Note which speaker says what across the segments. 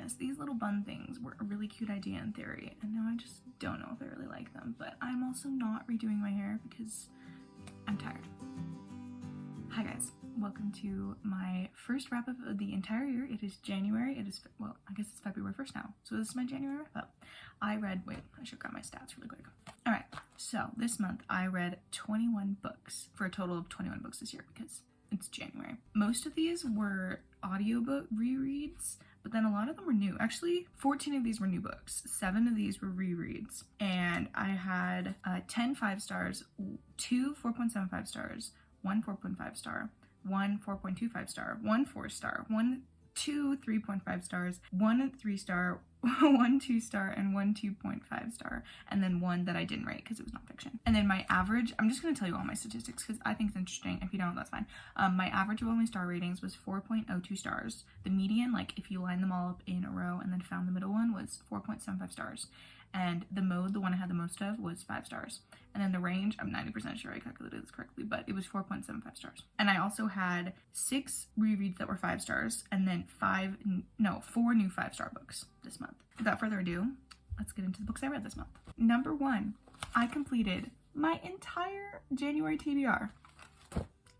Speaker 1: honest, these little bun things were a really cute idea in theory, and now I just don't know if I really like them. But I'm also not redoing my hair because I'm tired. Hi guys, welcome to my first wrap up of the entire year. It is January. It is, well, I guess it's February 1st now. So this is my January wrap up. Wait, I should grab my stats really quick. All right, so this month I read 21 books for a total of 21 books this year because it's January. Most of these were audiobook rereads, but then a lot of them were new. Actually, 14 of these were new books. 7 of these were rereads. And I had 10 5 stars, 2 4.75 stars, 1 4.5 star, 1 4.25 star, 1 4 star, 2 3.5 stars, 1 3 star, 1 2 star, and 1 2.5 star, and then 1 that I didn't rate because it was nonfiction. And then my average, I'm just going to tell you all my statistics because I think it's interesting. If you don't, that's fine. My average of all my star ratings was 4.02 stars. The median, like if you line them all up in a row and then found the middle one, was 4.75 stars. And the mode, the one I had the most of, was 5 stars. And then the range, I'm 90% sure I calculated this correctly, but it was 4.75 stars. And I also had 6 rereads that were 5 stars, and then 4 new 5-star books this month. Without further ado, let's get into the books I read this month. Number 1, I completed my entire January TBR.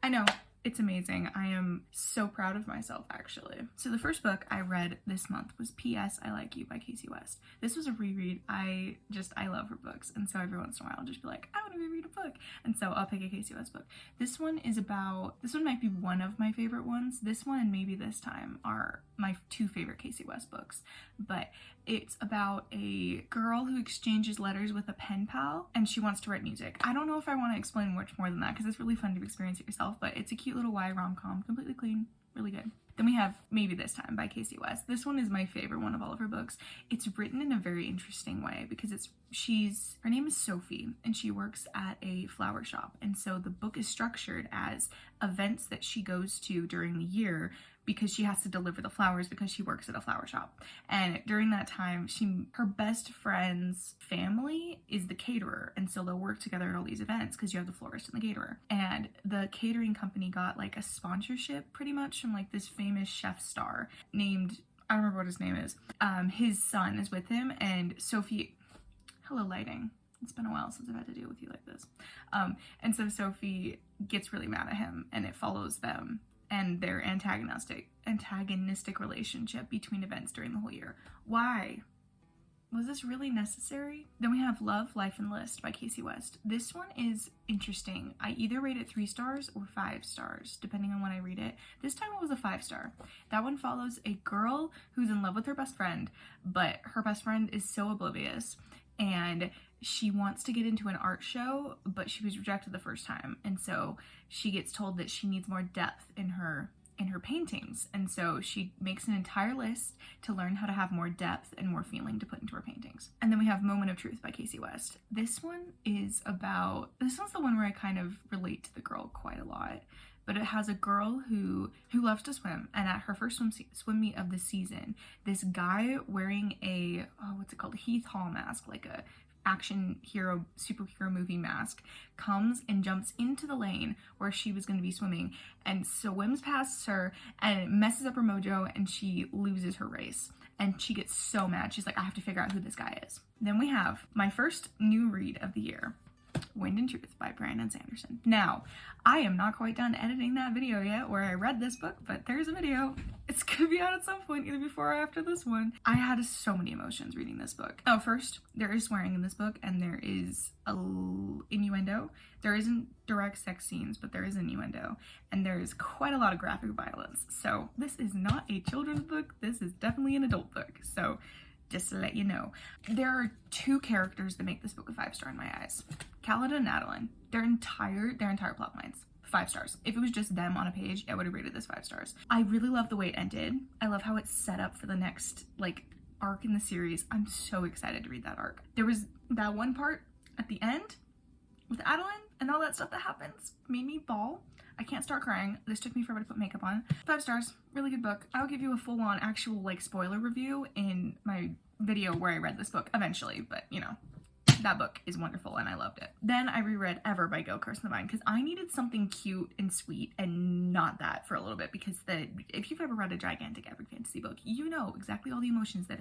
Speaker 1: I know, it's amazing. I am so proud of myself, actually. So the first book I read this month was P.S. I Like You by Casey West. This was a reread. I love her books, and so every once in a while I'll just be like, I want to reread a book, and so I'll pick a Casey West book. This one might be one of my favorite ones. This one and maybe This Time are my 2 favorite Casey West books, but it's about a girl who exchanges letters with a pen pal, and she wants to write music. I don't know if I want to explain much more than that because it's really fun to experience it yourself, but it's a cute little YA rom-com, completely clean, really good. Then we have Maybe This Time by Casey West. This one is my favorite one of all of her books. It's written in a very interesting way because her name is Sophie, and she works at a flower shop, and so the book is structured as events that she goes to during the year because she has to deliver the flowers because she works at a flower shop. And during that time, her best friend's family is the caterer, and so they'll work together at all these events because you have the florist and the caterer. And the catering company got like a sponsorship pretty much from like this famous chef star named, I don't remember what his name is. His son is with him, and Sophie, hello lighting. It's been a while since I've had to deal with you like this. And so Sophie gets really mad at him, and it follows them and their antagonistic relationship between events during the whole year. Why? Was this really necessary? Then we have Love, Life, and List by Casey West. This one is interesting. I either rate it 3 stars or 5 stars, depending on when I read it. This time it was a 5-star. That one follows a girl who's in love with her best friend, but her best friend is so oblivious, and she wants to get into an art show, but she was rejected the first time, and so she gets told that she needs more depth in her paintings, and so she makes an entire list to learn how to have more depth and more feeling to put into her paintings. And then we have Moment of Truth by Casey West. This one's the one where I kind of relate to the girl quite a lot, but it has a girl who loves to swim, and at her first swim meet of the season, this guy wearing a Heath Hall mask, like a action hero superhero movie mask, comes and jumps into the lane where she was going to be swimming and swims past her, and it messes up her mojo, and she loses her race, and she gets so mad. She's like, I have to figure out who this guy is. Then we have my first new read of the year, Wind and Truth by Brandon Sanderson. Now, I am not quite done editing that video yet where I read this book, but there's a video. It's gonna be out at some point, either before or after this one. I had so many emotions reading this book. Oh, first, there is swearing in this book, and there is innuendo. There isn't direct sex scenes, but there is innuendo, and there is quite a lot of graphic violence. So this is not a children's book. This is definitely an adult book. So just to let you know. There are 2 characters that make this book a 5-star in my eyes. Kaladin and Adeline. Their entire plot lines, 5 stars. If it was just them on a page, I would have rated this 5 stars. I really love the way it ended. I love how it's set up for the next arc in the series. I'm so excited to read that arc. There was that one part at the end with Adeline and all that stuff that happens made me bawl. I can't start crying. This took me forever to put makeup on. 5 stars, really good book. I'll give you a full-on actual spoiler review in my video where I read this book eventually, but you know, that book is wonderful and I loved it. Then I reread Ever by Gail Carson Devine because I needed something cute and sweet and not that for a little bit, because if you've ever read a gigantic epic fantasy book, you know exactly all the emotions that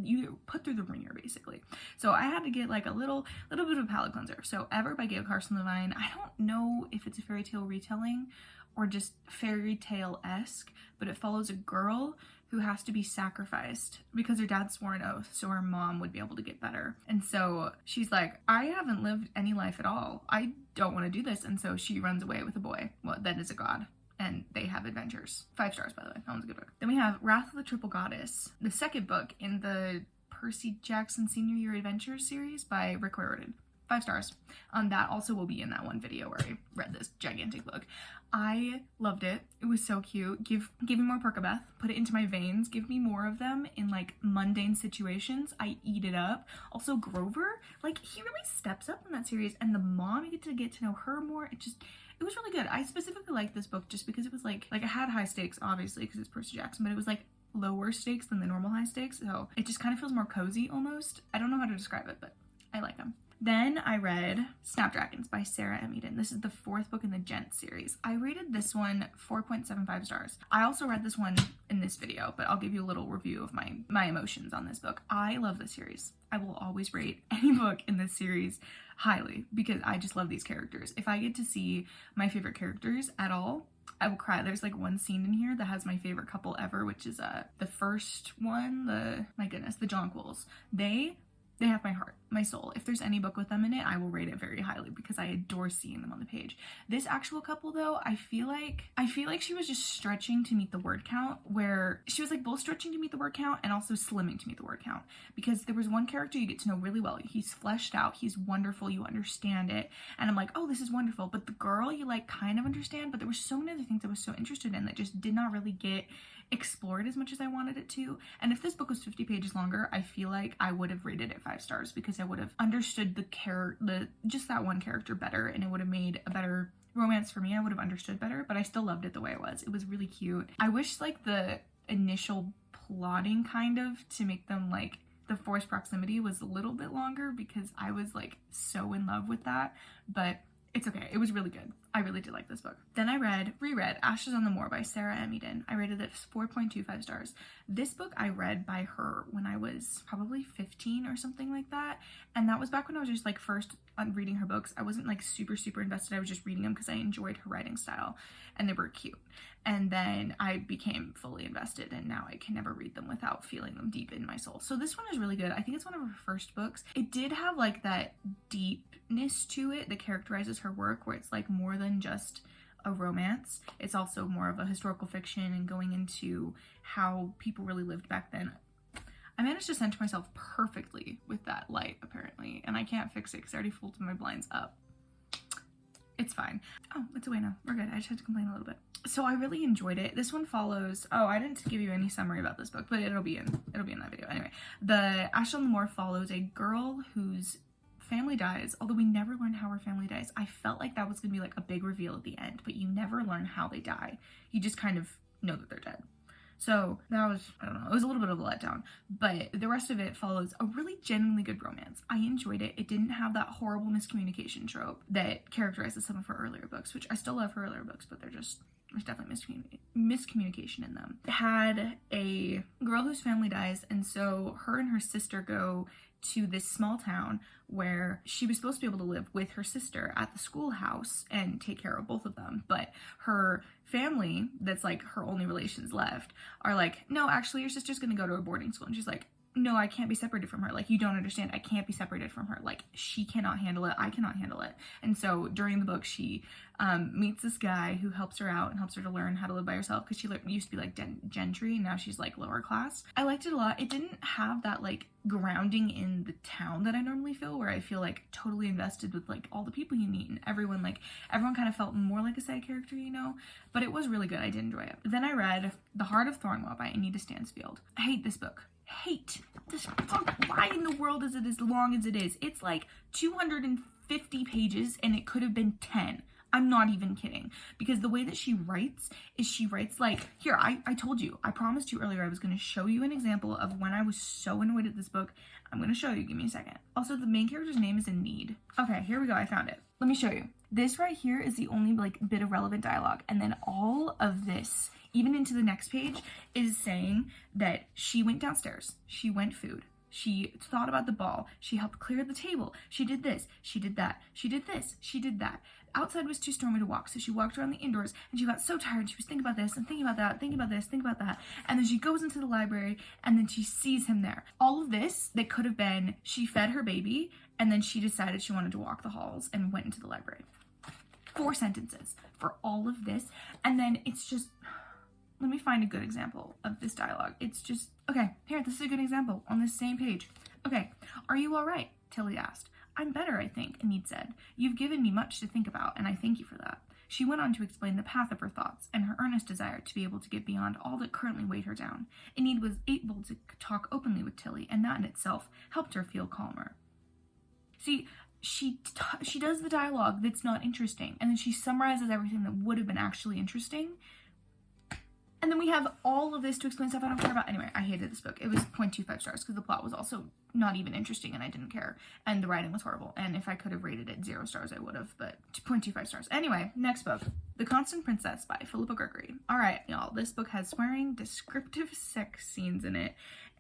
Speaker 1: you put through the ringer basically. So I had to get like a little bit of a palate cleanser. So Ever by Gail Carson Devine, I don't know if it's a fairy tale retelling or just fairy tale-esque, but it follows a girl who has to be sacrificed because her dad swore an oath so her mom would be able to get better. And so she's like, I haven't lived any life at all. I don't want to do this. And so she runs away with a boy, well, that is a god. And they have adventures. 5 stars, by the way. That one's a good book. Then we have Wrath of the Triple Goddess, the second book in the Percy Jackson Senior Year Adventures series by Rick Riordan. 5 stars. That also will be in that one video where I read this gigantic book. I loved it. It was so cute. Give me more Percabeth. Put it into my veins. Give me more of them in like mundane situations. I eat it up. Also Grover, like he really steps up in that series, and the mom, you get to know her more. It was really good. I specifically liked this book just because it was like it had high stakes, obviously, because it's Percy Jackson, but it was like lower stakes than the normal high stakes. So it just kind of feels more cozy almost. I don't know how to describe it, but I like them. Then I read Snapdragons by Sarah M. Eden. This is the 4th book in the Gent series. I rated this one 4.75 stars. I also read this one in this video, but I'll give you a little review of my emotions on this book. I love this series. I will always rate any book in this series highly because I just love these characters. If I get to see my favorite characters at all, I will cry. There's like one scene in here that has my favorite couple ever, which is the first one, the Jonquils. They have my heart, my soul. If there's any book with them in it, I will rate it very highly because I adore seeing them on the page. This actual couple though, I feel like she was just stretching to meet the word count, where she was like both stretching to meet the word count and also slimming to meet the word count, because there was one character you get to know really well. He's fleshed out, he's wonderful, you understand it, and I'm like, oh, this is wonderful. But the girl you like kind of understand, but there were so many other things I was so interested in that just did not really get explored as much as I wanted it to. And if this book was 50 pages longer, I feel like I would have rated it 5 stars because I would have understood just that one character better, and it would have made a better romance for me. I would have understood better, but I still loved it the way it was. It was really cute. I wish like the initial plotting kind of to make them like the forced proximity was a little bit longer because I was like so in love with that, but it's okay. It was really good. I really did like this book. Then I reread Ashes on the Moor by Sarah M. Eden. I rated it 4.25 stars. This book I read by her when I was probably 15 or something like that. And that was back when I was just like first reading her books. I wasn't like super invested. I was just reading them because I enjoyed her writing style and they were cute. And then I became fully invested, and now I can never read them without feeling them deep in my soul. So this one is really good. I think it's one of her first books. It did have like that deepness to it that characterizes her work, where it's like more than just a romance. It's also more of a historical fiction and going into how people really lived back then. I managed to center myself perfectly with that light, apparently, and I can't fix it because I already folded my blinds up. It's fine. Oh, it's away now. We're good. I just had to complain a little bit. So I really enjoyed it. This one follows, I didn't give you any summary about this book, but it'll be in that video. Anyway, the Ashes on the Moor follows a girl whose family dies, although we never learn how her family dies. I felt like that was gonna be like a big reveal at the end, but you never learn how they die. You just kind of know that they're dead. So that was, I don't know, it was a little bit of a letdown, but the rest of it follows a really genuinely good romance. I enjoyed it. It didn't have that horrible miscommunication trope that characterizes some of her earlier books, which I still love her earlier books, but there's definitely miscommunication in them. It had a girl whose family dies, and so her and her sister go to this small town where she was supposed to be able to live with her sister at the schoolhouse and take care of both of them. But her family, that's like her only relations left, are like, no, actually your sister's gonna go to a boarding school. And she's like, no, I can't be separated from her. Like, you don't understand. I can't be separated from her. Like, she cannot handle it. I cannot handle it. And so during the book, she meets this guy who helps her out and helps her to learn how to live by herself, because she used to be like gentry, and now she's like lower class. I liked it a lot. It didn't have that like grounding in the town that I normally feel, where I feel like totally invested with like all the people you meet and everyone kind of felt more like a side character, you know, but it was really good. I did enjoy it. Then I read The Heart of Thornwell by Anita Stansfield. I hate this book. Hate this book. Why in the world is it as long as it is? It's like 250 pages and it could have been 10. I'm not even kidding, because the way that she writes is she writes like, here, I told you, I promised you earlier I was going to show you an example of when I was so annoyed at this book. I'm going to show you. Give me a second. Also, the main character's name is in need. Okay, here we go. I found it. Let me show you. This right here is the only like bit of relevant dialogue. And then all of this, even into the next page, is saying that she went downstairs. She went food. She thought about the ball. She helped clear the table. She did this. She did that. She did this. She did that. Outside was too stormy to walk, so she walked around the indoors, and she got so tired. She was thinking about this and thinking about that, thinking about this, thinking about that. And then she goes into the library, and then she sees him there. All of this, that could have been, she fed her baby, and then she decided she wanted to walk the halls and went into the library. 4 sentences for all of this. And then it's just, let me find a good example of this dialogue. It's just, okay, here, this is a good example on this same page. Okay, are you all right? Tilly asked. I'm better, I think, Enid said. You've given me much to think about, and I thank you for that. She went on to explain the path of her thoughts and her earnest desire to be able to get beyond all that currently weighed her down. Enid was able to talk openly with Tilly, and that in itself helped her feel calmer. See, she does the dialogue that's not interesting, and then she summarizes everything that would have been actually interesting. And then we have all of this to explain stuff I don't care about. Anyway, I hated this book. It was 0.25 stars because the plot was also not even interesting and I didn't care. And the writing was horrible. And if I could have rated it 0 stars, I would have, but 0.25 stars. Anyway, next book. The Constant Princess by Philippa Gregory. All right, y'all. This book has swearing, descriptive sex scenes in it,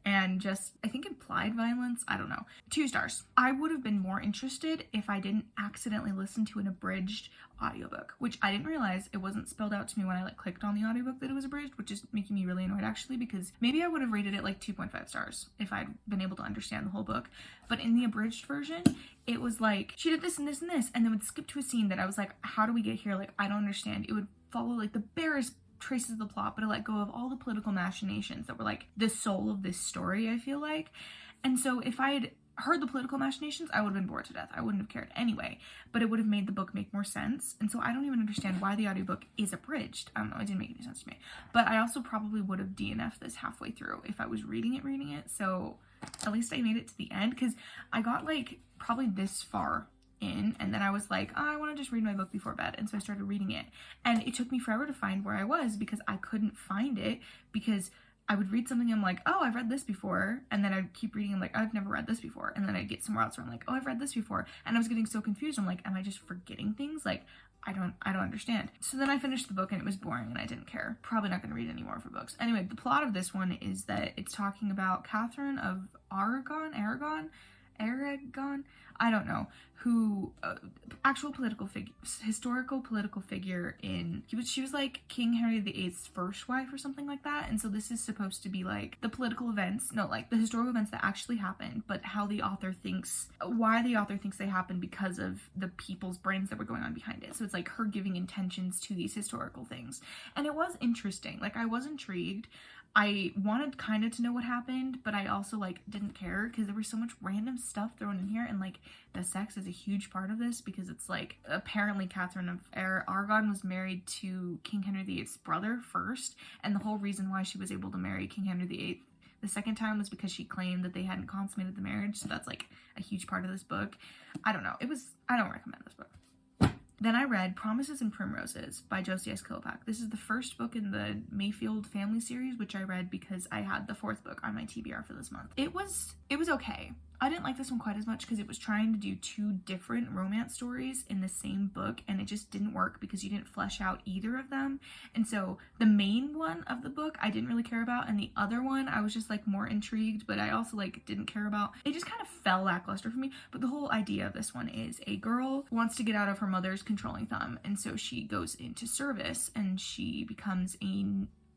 Speaker 1: and just, I think, implied violence. I don't know. 2 stars. I would have been more interested if I didn't accidentally listen to an abridged audiobook, which I didn't realize it wasn't spelled out to me when I clicked on the audiobook that it was abridged, which is making me really annoyed actually, because maybe I would have rated it 2.5 stars if I'd been able to understand the whole book. But in the abridged version, it was like, she did this and this and this, and then would skip to a scene that I was like, how do we get here? I don't understand. It would follow the barest traces of the plot, but it let go of all the political machinations that were the soul of this story, I feel like. And so if I had heard the political machinations, I would have been bored to death. I wouldn't have cared anyway, but it would have made the book make more sense. And so I don't even understand why the audiobook is abridged. I don't know, it didn't make any sense to me. But I also probably would have DNF'd this halfway through if I was reading it. So at least I made it to the end, because I got probably this far in, and then I was like, oh, I want to just read my book before bed, and so I started reading it, and it took me forever to find where I was because I couldn't find it, because I would read something and I'm like, oh, I've read this before, and then I'd keep reading, I'm like, I've never read this before, and then I'd get somewhere else where I'm like, oh, I've read this before, and I was getting so confused. I'm like, am I just forgetting things? I don't understand. So then I finished the book and it was boring and I didn't care. Probably not going to read any more of her books. Anyway, the plot of this one is that it's talking about Catherine of Aragon, I don't know, who, actual political figure, historical political figure she was King Henry VIII's first wife or something like that. And so this is supposed to be the political events, the historical events that actually happened, but why the author thinks they happened because of the people's brains that were going on behind it. So it's her giving intentions to these historical things. And it was interesting. I was intrigued. I wanted kind of to know what happened, but I also didn't care because there was so much random stuff thrown in here, and the sex is a huge part of this because it's apparently Catherine of Aragon was married to King Henry VIII's brother first, and the whole reason why she was able to marry King Henry VIII the second time was because she claimed that they hadn't consummated the marriage. So that's a huge part of this book. I don't know. I don't recommend this book. Then I read Promises and Primroses by Josie S. Kilpack. This is the first book in the Mayfield family series, which I read because I had the 4th book on my TBR for this month. It was okay. I didn't like this one quite as much because it was trying to do 2 different romance stories in the same book, and it just didn't work because you didn't flesh out either of them. And so the main one of the book I didn't really care about, and the other one I was just more intrigued, but I also didn't care about. It just kind of fell lackluster for me. But the whole idea of this one is a girl wants to get out of her mother's controlling thumb, and so she goes into service and she becomes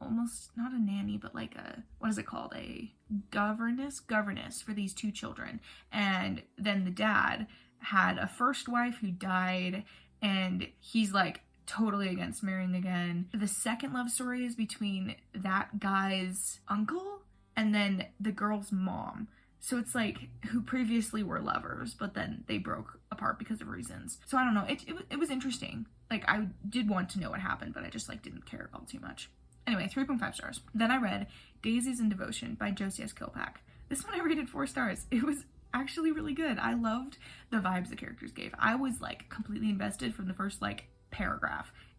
Speaker 1: almost not a nanny, but what is it called? A governess for these 2 children. And then the dad had a first wife who died, and he's totally against marrying again. The second love story is between that guy's uncle and then the girl's mom. So it's who previously were lovers, but then they broke apart because of reasons. So I don't know. It was interesting. I did want to know what happened, but I just didn't care all too much. Anyway, 3.5 stars. Then I read Daisies in Devotion by Josie S. Kilpack. This one I rated 4 stars. It was actually really good. I loved the vibes the characters gave. I was completely invested from the first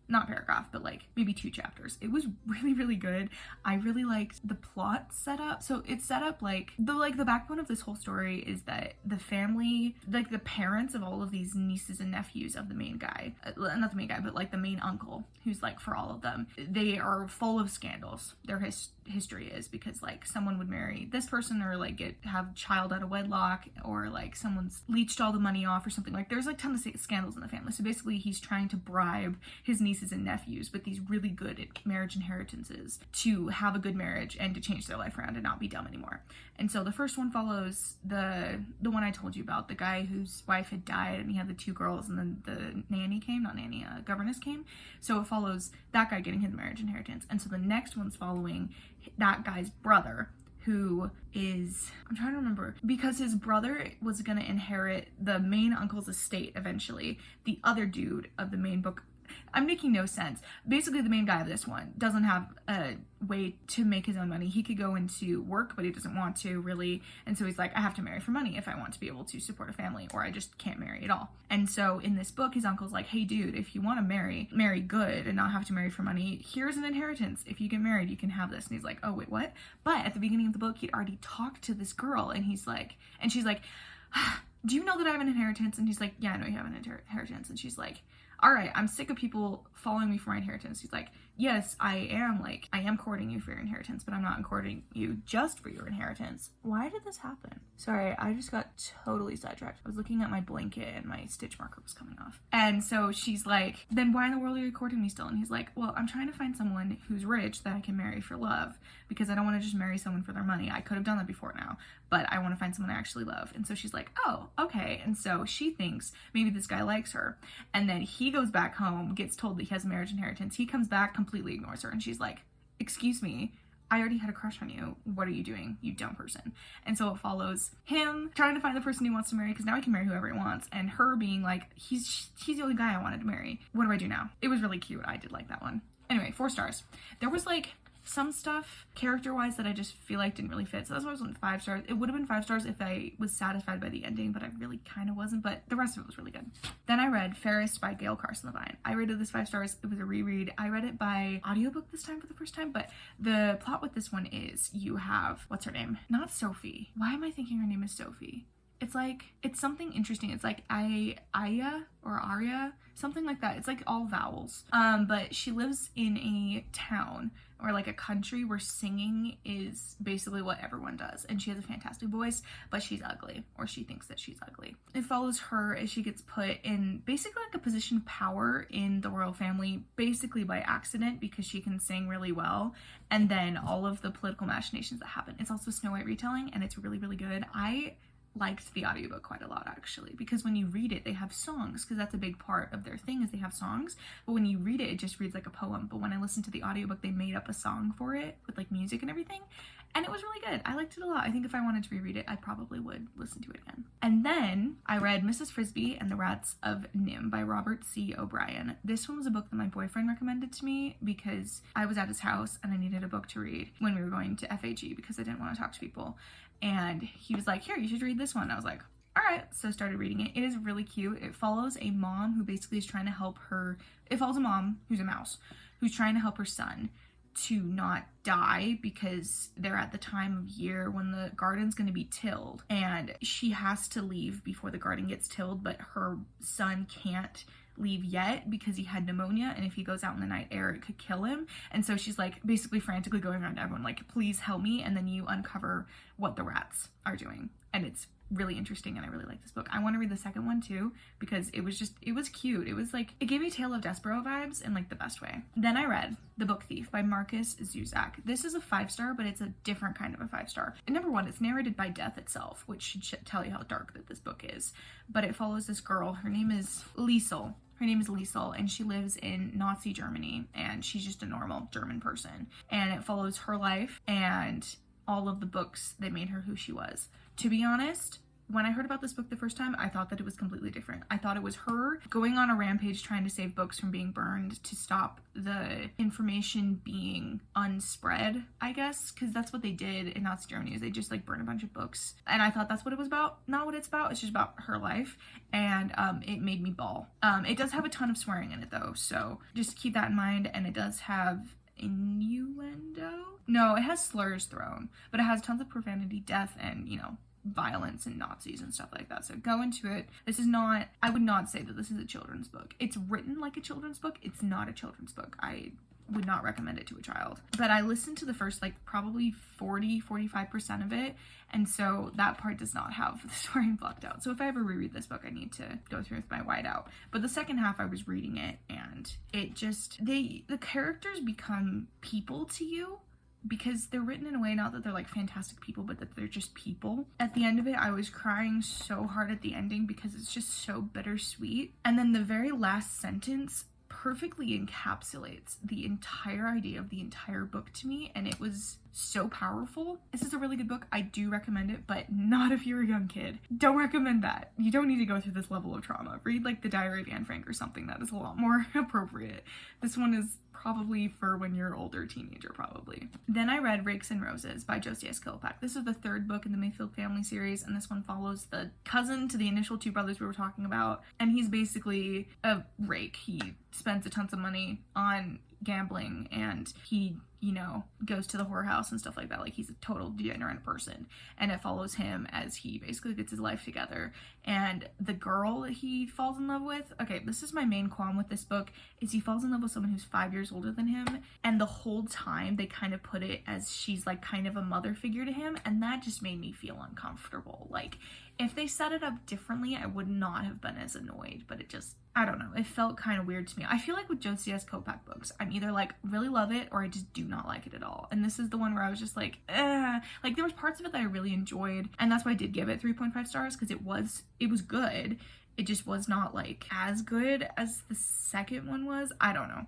Speaker 1: not paragraph, but like maybe 2 chapters. It was really, really good. I really liked the plot setup. So it's set up like the backbone of this whole story is that the family, like the parents of all of these nieces and nephews of the main guy, not the main guy, but like the main uncle, who's like for all of them, they are full of scandals. Their history is because like someone would marry this person or like have a child out of wedlock, or like someone's leached all the money off or something. Like there's like tons of scandals in the family. So basically he's trying to bribe his nieces and nephews with these really good marriage inheritances to have a good marriage and to change their life around and not be dumb anymore. And so the first one follows the one I told you about, the guy whose wife had died and he had the 2 girls, and then the governess came. So it follows that guy getting his marriage inheritance. And so the next one's following that guy's brother, who is, I'm trying to remember, because his brother was going to inherit the main uncle's estate eventually. The other dude of the main book, I'm making no sense. Basically, the main guy of this one doesn't have a way to make his own money. He could go into work, but he doesn't want to really. And so he's like, I have to marry for money if I want to be able to support a family, or I just can't marry at all. And so in this book, his uncle's like, hey dude, if you want to marry good and not have to marry for money, here's an inheritance. If you get married, you can have this. And he's like, oh wait, what? But at the beginning of the book, he'd already talked to this girl, and she's like, do you know that I have an inheritance? And he's like, yeah, I know you have an inheritance. And she's like, all right, I'm sick of people following me for my inheritance. He's like, yes, I am courting you for your inheritance, but I'm not courting you just for your inheritance. Why did this happen? Sorry, I just got totally sidetracked. I was looking at my blanket and my stitch marker was coming off. And so she's like, then why in the world are you courting me still? And he's like, well, I'm trying to find someone who's rich that I can marry for love, because I don't want to just marry someone for their money. I could have done that before now, but I want to find someone I actually love. And so she's like, oh, okay. And so she thinks maybe this guy likes her. And then he goes back home, gets told that he has a marriage inheritance. He comes back, completely ignores her, and she's like, excuse me, I already had a crush on you. What are you doing, you dumb person? And so it follows him trying to find the person he wants to marry, because now he can marry whoever he wants, and her being like, he's the only guy I wanted to marry. What do I do now? It was really cute. I did like that one. Anyway, 4 stars. There was like some stuff character-wise that I just feel like didn't really fit, so that's why it wasn't 5 stars. It would have been 5 stars if I was satisfied by the ending, but I really kind of wasn't, but the rest of it was really good. Then I read Fairest by Gail Carson Levine. I rated this 5 stars. It was a reread. I read it by audiobook this time for the first time, but the plot with this one is you have, what's her name? Not Sophie. Why am I thinking her name is Sophie? It's like, it's something interesting. It's like Aya or Arya, something like that. It's like all vowels. But she lives in a town or like a country where singing is basically what everyone does. And she has a fantastic voice, but she's ugly, or she thinks that she's ugly. It follows her as she gets put in basically like a position of power in the royal family, basically by accident, because she can sing really well. And then all of the political machinations that happen. It's also Snow White retelling, and it's really, really good. I liked the audiobook quite a lot, actually, because when you read it, they have songs, because that's a big part of their thing is they have songs, but when you read it, it just reads like a poem. But when I listened to the audiobook, they made up a song for it with like music and everything, and it was really good. I liked it a lot. I think if I wanted to reread it, I probably would listen to it again. And then I read Mrs. Frisbee and the Rats of Nim by Robert C. O'Brien. This one was a book that my boyfriend recommended to me because I was at his house and I needed a book to read when we were going to FAG because I didn't want to talk to people. And he was like, here, you should read this one. I was like, all right. So I started reading it. It is really cute. It follows a mom who basically is trying to help her. It follows a mom who's a mouse who's trying to help her son to not die because they're at the time of year when the garden's going to be tilled, and she has to leave before the garden gets tilled, but her son can't leave yet because he had pneumonia, and if he goes out in the night air it could kill him. And so she's like basically frantically going around to everyone like, please help me. And then you uncover what the rats are doing, and it's really interesting, and I really like this book. I want to read the second one too because it was cute. It was like, it gave me Tale of Despereaux vibes in like the best way. Then I read The Book Thief by Marcus Zuzak. This is a 5-star, but it's a different kind of a 5-star. And number one, it's narrated by death itself, which should tell you how dark that this book is. But it follows this girl. Her name is Liesel. And she lives in Nazi Germany, and she's just a normal German person. And it follows her life and all of the books that made her who she was. To be honest, when I heard about this book the first time, I thought that it was completely different. I thought it was her going on a rampage trying to save books from being burned to stop the information being unspread, I guess, because that's what they did in Nazi Germany, is they just like burn a bunch of books. And I thought that's what it was about. Not what it's about. It's just about her life. And it made me bawl. It does have a ton of swearing in it though, so just keep that in mind. And it does have innuendo? No, it has slurs thrown, but it has tons of profanity, death, and, you know, violence and Nazis and stuff like that. So go into it. This is not, I would not say that this is a children's book. It's written like a children's book. It's not a children's book. I would not recommend it to a child. But I listened to the first like probably 45% of it, and so that part does not have the swearing blocked out. So if I ever reread this book, I need to go through with my white out. But the second half, I was reading it, and it just, the characters become people to you, because they're written in a way, not that they're like fantastic people, but that they're just people. At the end of it, I was crying so hard at the ending because it's just so bittersweet. And then the very last sentence perfectly encapsulates the entire idea of the entire book to me, and it was so powerful. This is a really good book. I do recommend it, but not if you're a young kid. Don't recommend that. You don't need to go through this level of trauma. Read like The Diary of Anne Frank or something that is a lot more appropriate. This one is probably for when you're older, teenager probably. Then I read Rakes and Roses by Josie S. Kilpack. This is the third book in the Mayfield family series, and this one follows the cousin to the initial two brothers we were talking about, and he's basically a rake. He spends a tons of money on gambling, and he, you know, goes to the whorehouse and stuff like that. Like, he's a total degenerate person, and it follows him as he basically gets his life together. And the girl that he falls in love with, okay, this is my main qualm with this book, is he falls in love with someone who's 5 years older than him, and the whole time they kind of put it as she's like kind of a mother figure to him, and that just made me feel uncomfortable. Like, if they set it up differently, I would not have been as annoyed, but it just, I don't know, it felt kind of weird to me. I feel like with Josie S. Kilpack books, I'm either like really love it or I just do not like it at all. And this is the one where I was just like, like there was parts of it that I really enjoyed, and that's why I did give it 3.5 stars, because it was good. It just was not like as good as the second one was. I don't know.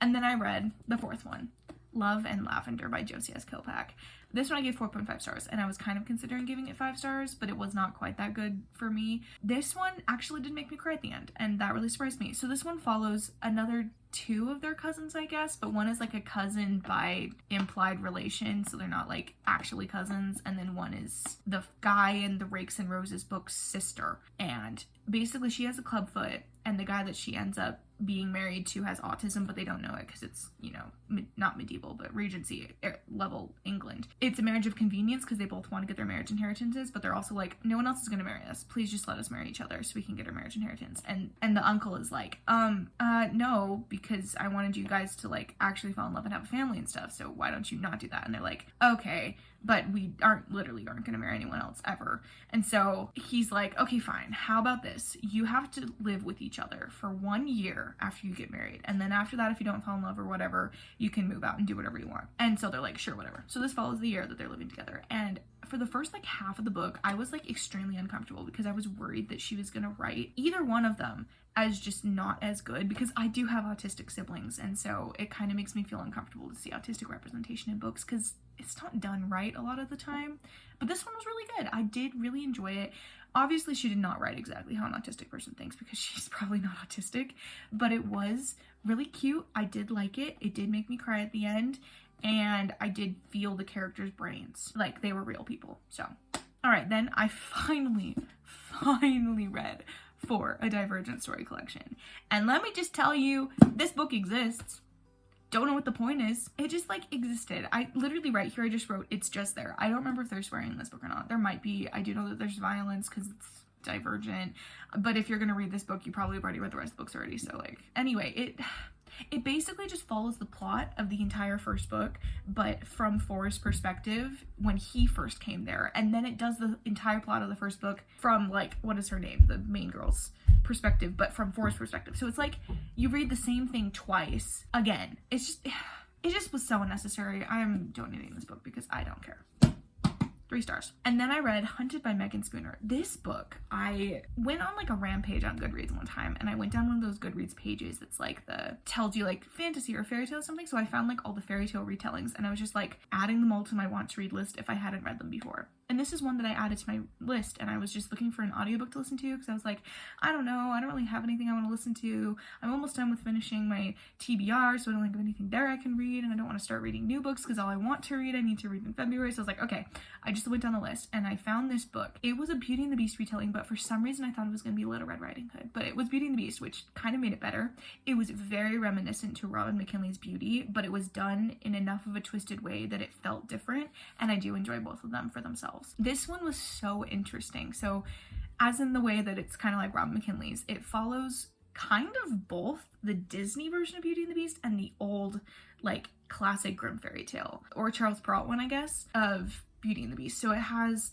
Speaker 1: And then I read the fourth one, Love and Lavender by Josie S. Kilpack. This one I gave 4.5 stars, and I was kind of considering giving it 5 stars, but it was not quite that good for me. This one actually did make me cry at the end, and that really surprised me. So this one follows another 2 of their cousins, I guess, but one is like a cousin by implied relation, so they're not like actually cousins, and then one is the guy in the Rakes and Roses book's sister. And basically she has a clubfoot, and the guy that she ends up being married to has autism, but they don't know it because it's, you know, not medieval, but Regency level England. It's a marriage of convenience because they both want to get their marriage inheritances, but they're also like, no one else is going to marry us. Please just let us marry each other so we can get our marriage inheritance. And the uncle is like, no, because I wanted you guys to like actually fall in love and have a family and stuff, so why don't you not do that? And they're like, okay, but we aren't going to marry anyone else ever. And so he's like, okay, fine. How about this? You have to live with each other for 1 year after you get married. And then after that, if you don't fall in love or whatever, you can move out and do whatever you want. And so they're like, sure, whatever. So this follows the year that they're living together. And for the first like half of the book, I was like extremely uncomfortable because I was worried that she was going to write either one of them as just not as good, because I do have autistic siblings, and so it kind of makes me feel uncomfortable to see autistic representation in books because it's not done right a lot of the time. But this one was really good. I did really enjoy it. Obviously, she did not write exactly how an autistic person thinks because she's probably not autistic, but it was really cute. I did like it. It did make me cry at the end, and I did feel the characters' brains like they were real people. So, all right, then I finally read For a Divergent Story Collection. And let me just tell you, this book exists. Don't know what the point is. It just like existed. I literally right here, I just wrote, it's just there. I don't remember if there's swearing in this book or not. There might be. I do know that there's violence because it's Divergent. But if you're going to read this book, you probably have already read the rest of the books already. So like, anyway, it basically just follows the plot of the entire first book, but from Forrest's perspective when he first came there. And then it does the entire plot of the first book from like, what is her name? The main girl's perspective, but from Forrest's perspective. So it's like you read the same thing twice again. It just was so unnecessary. I am donating this book because I don't care. 3 stars. And then I read Hunted by Megan Spooner. This book, I went on like a rampage on Goodreads one time, and I went down one of those Goodreads pages that's like tells you like fantasy or fairy tale or something. So I found like all the fairy tale retellings, and I was just like adding them all to my want to read list if I hadn't read them before. And this is one that I added to my list, and I was just looking for an audiobook to listen to because I was like, I don't know, I don't really have anything I want to listen to. I'm almost done with finishing my TBR, so I don't have anything there I can read, and I don't want to start reading new books because all I want to read I need to read in February. So I was like, okay, I just went down the list and I found this book. It was a Beauty and the Beast retelling, but for some reason I thought it was going to be Little Red Riding Hood, but it was Beauty and the Beast, which kind of made it better. It was very reminiscent to Robin McKinley's Beauty, but it was done in enough of a twisted way that it felt different, and I do enjoy both of them for themselves. This one was so interesting. So as in the way that it's kind of like Robin McKinley's, it follows kind of both the Disney version of Beauty and the Beast and the old like classic Grimm fairy tale, or Charles Perrault one, I guess, of Beauty and the Beast. So it has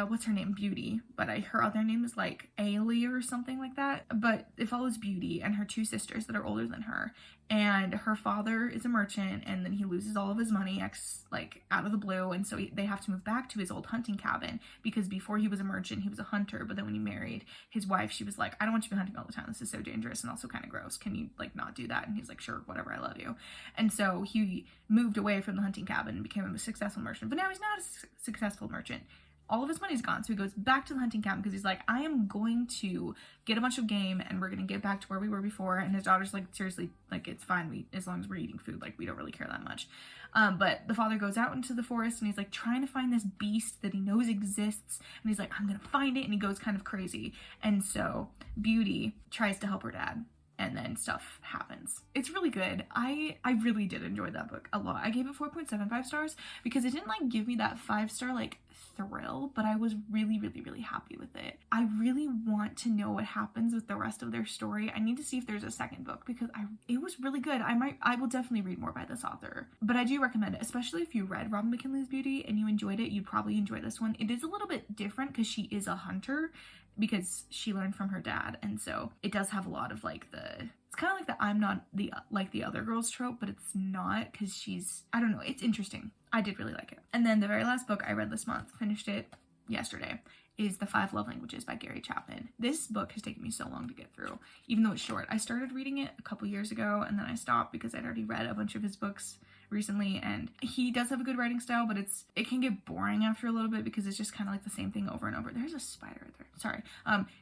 Speaker 1: what's her name, Beauty, but her other name is like Ailey or something like that. But it follows Beauty and her 2 sisters that are older than her, and her father is a merchant, and then he loses all of his money like out of the blue, and so they have to move back to his old hunting cabin because before he was a merchant he was a hunter, but then when he married his wife, she was like, I don't want you to be hunting all the time, this is so dangerous and also kind of gross, can you like not do that? And he's like, sure, whatever, I love you. And so he moved away from the hunting cabin and became a successful merchant, but now he's not a successful merchant. All of his money's gone, so he goes back to the hunting cabin because he's like, I am going to get a bunch of game and we're going to get back to where we were before. And his daughter's like, seriously, like, it's fine, as long as we're eating food, like, we don't really care that much. But the father goes out into the forest and he's like trying to find this beast that he knows exists, and he's like, I'm gonna find it, and he goes kind of crazy. And so Beauty tries to help her dad, and then stuff happens. It's really good. I really did enjoy that book a lot. I gave it 4.75 stars because it didn't like give me that 5-star like thrill, but I was really happy with it. I really want to know what happens with the rest of their story. I need to see if there's a second book because it was really good. I will definitely read more by this author, but I do recommend it, especially if you read Robin McKinley's Beauty and you enjoyed it. You'd probably enjoy this one. It is a little bit different because she is a hunter, because she learned from her dad, and so it does have a lot of like it's kind of like the I'm not the like the other girls trope, but it's not, because she's, I don't know, it's interesting. I did really like it. And then the very last book I read this month, finished it yesterday, is The 5 Love Languages by Gary Chapman. This book has taken me so long to get through, even though it's short. I started reading it a couple years ago and then I stopped because I'd already read a bunch of his books recently, and he does have a good writing style, but it can get boring after a little bit because it's just kind of like the same thing over and over. There's a spider right there. Sorry.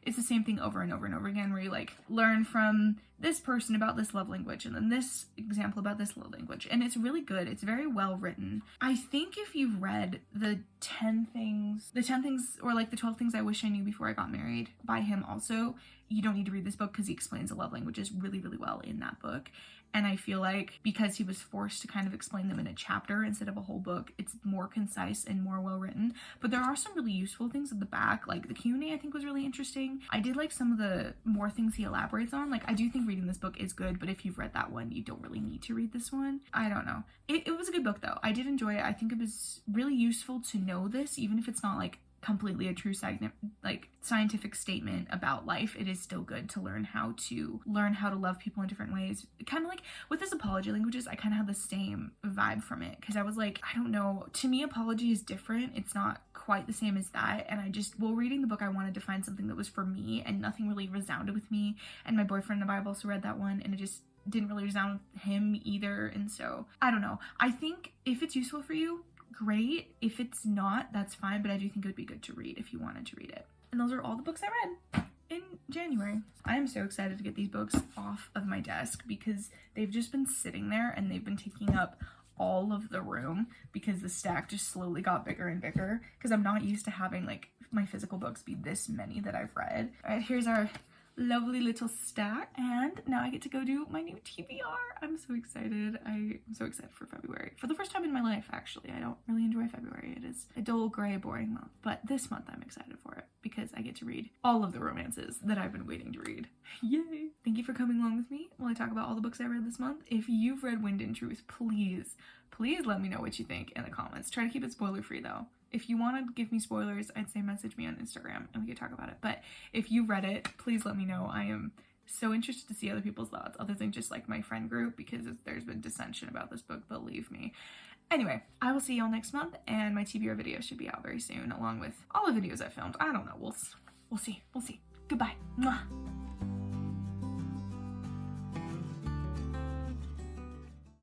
Speaker 1: It's the same thing over and over and over again, where you like learn from this person about this love language and then this example about this love language, and it's really good. It's very well written. I think if you've read the 10 things or like the 12 things I wish I knew before I got married by him also, you don't need to read this book because he explains the love languages really well in that book. And I feel like because he was forced to kind of explain them in a chapter instead of a whole book, it's more concise and more well written. But there are some really useful things at the back, like the Q&A I think was really interesting. I did like some of the more things he elaborates on. Like, I do think reading this book is good, but if you've read that one, you don't really need to read this one. I don't know. It was a good book though. I did enjoy it. I think it was really useful to know this, even if it's not like completely a true scientific statement about life. It is still good to learn how to love people in different ways. Kind of like with his apology languages, I kind of had the same vibe from it, because I was like, I don't know, to me apology is different. It's not quite the same as that, and while reading the book, I wanted to find something that was for me, and nothing really resounded with me. And my boyfriend and I've also read that one, and it just didn't really resound with him either. And so I don't know, I think if it's useful for you, great. If it's not, that's fine, but I do think it would be good to read if you wanted to read it. And those are all the books I read in January. I am so excited to get these books off of my desk because they've just been sitting there and they've been taking up all of the room because the stack just slowly got bigger and bigger, because I'm not used to having like my physical books be this many that I've read. All right, here's our lovely little stack, and now I get to go do my new TBR. I'm so excited. I'm so excited for February. For the first time in my life, actually. I don't really enjoy February. It is a dull, gray, boring month, but this month I'm excited for it because I get to read all of the romances that I've been waiting to read. Yay! Thank you for coming along with me while I talk about all the books I read this month. If you've read Wind and Truth, please let me know what you think in the comments. Try to keep it spoiler free though. If you want to give me spoilers, I'd say message me on Instagram and we could talk about it. But if you read it, please let me know. I am so interested to see other people's thoughts other than just like my friend group, because there's been dissension about this book, believe me. Anyway, I will see y'all next month, and my TBR video should be out very soon, along with all the videos I filmed. I don't know. We'll see. Goodbye. Mwah.